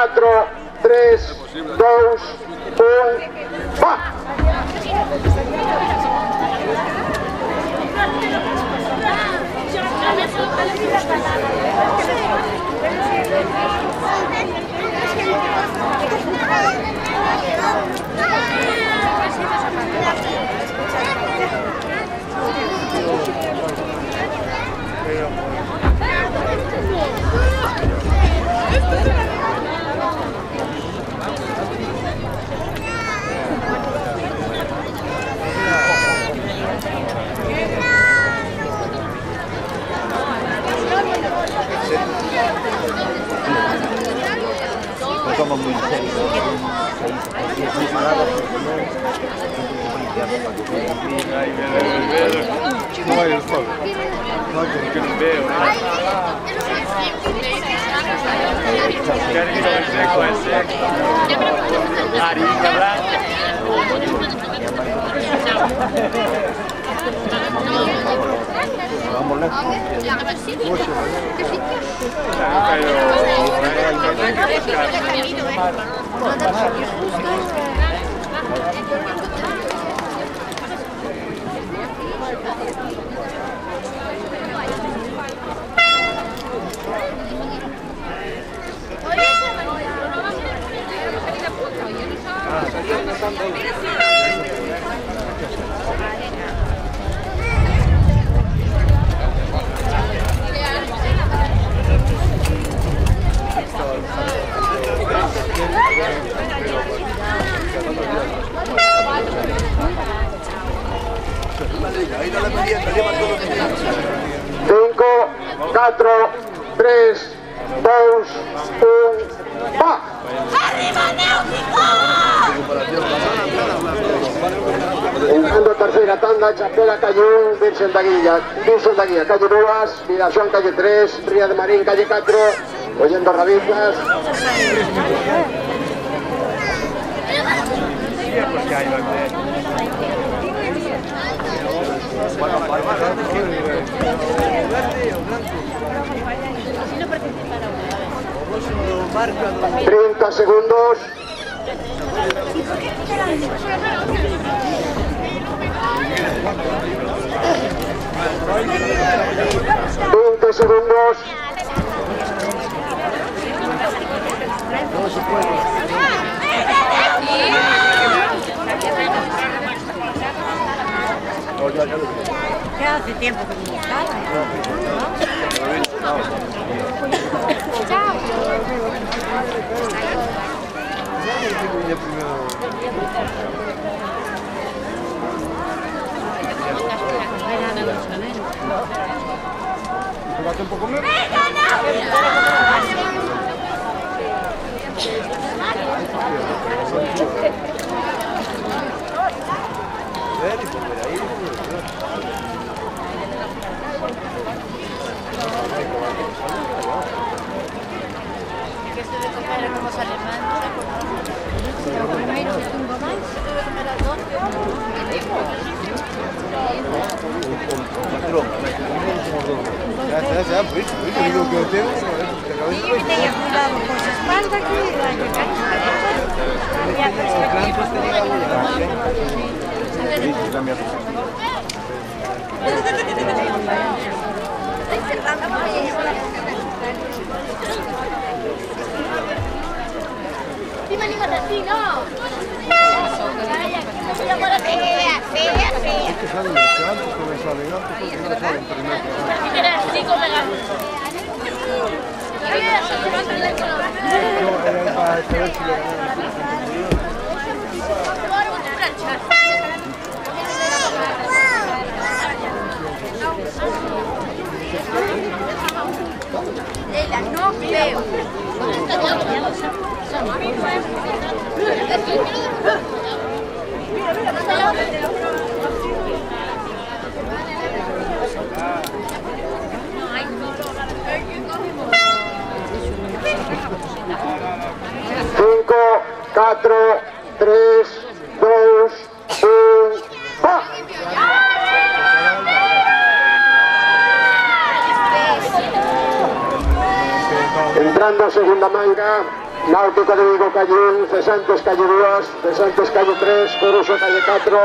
4, 3, 2, 1, va! No vai il solo. No, perché non bevo. Carico il secco, è secco. Arica, bravo. Vamos là. Cinco, 4, 3, 2, 1, va! ¡Arriba, Náutico! Entrando tercera tanda, Chapela, calle 1, Virgen Guía, calle 2, Vidasoa, calle 3, Ría de Marín, calle 4, oyendo Rabizas. ...30 segundos... ...20 segundos... ¿Qué hace tiempo que no estaba? Chao. un poco más. No veo. 5, 4, 3, 2, 1, ¡va! Entrando a segunda manga. Náutico de Vigo calle 1, Cesantes calle 2, Cesantes calle 3, Coruso calle 4.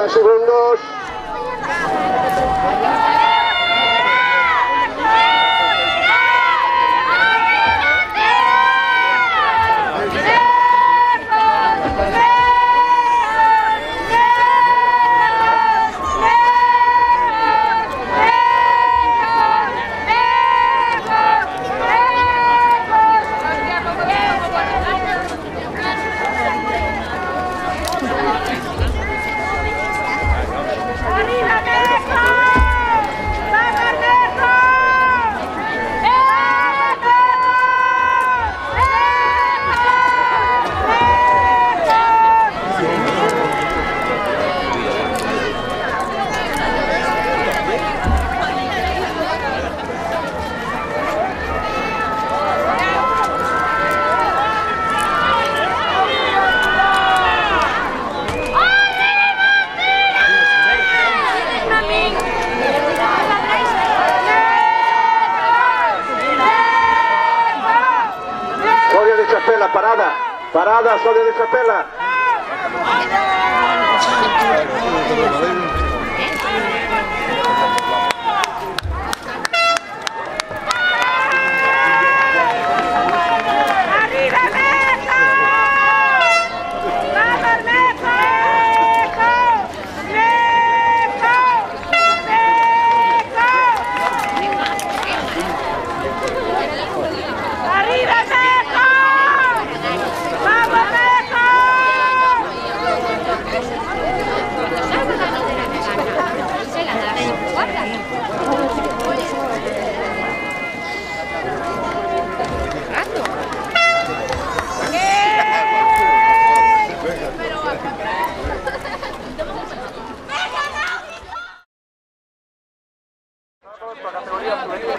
Segundos. Parada, Soria de Chapela.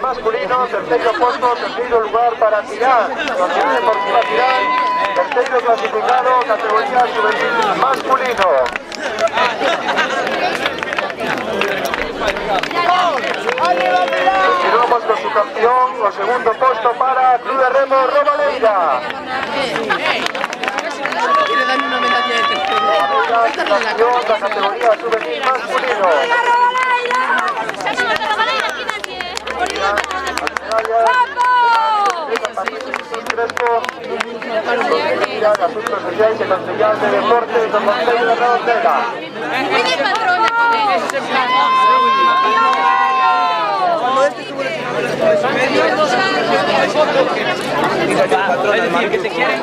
Masculino, tercero puesto, tercero lugar para Tirán, Sociedad Deportiva Tirán, tercero clasificado, categoría juvenil masculino. Continuamos con su campeón, con segundo puesto para Club de Remo Robaleira. Quiere darle una medalla de tercero. Campeón, la categoría juvenil masculino. Asuntos sociales y concejal de deportes del Consejo de Redondela. Que se quieren.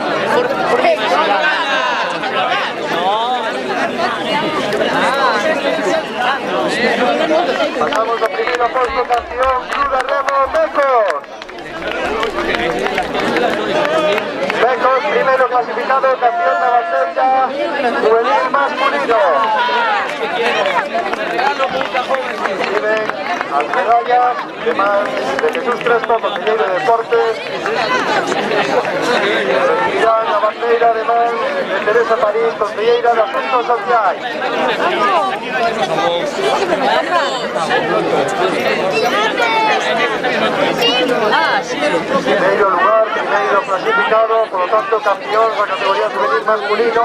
Pasamos a primero puesto, campeón Club de Remo Becos. Becos, primero clasificado, campeón de Batería, juvenil masculino. Reciben las medallas de Jesús Crespo, consejero de deportes. Recibirán la bandera además de Teresa París, consejera de asuntos sociales. Primeiro lugar, primeiro clasificado, por lo tanto campeón de la categoría juvenil masculino,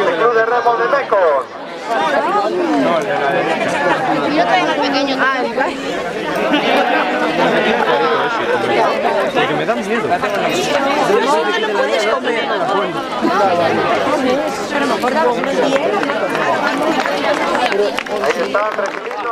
el Club de Remo de Becos. Yo traigo el pequeño. Porque me dan miedo. No lo puedes comer. Ahí están recibiendo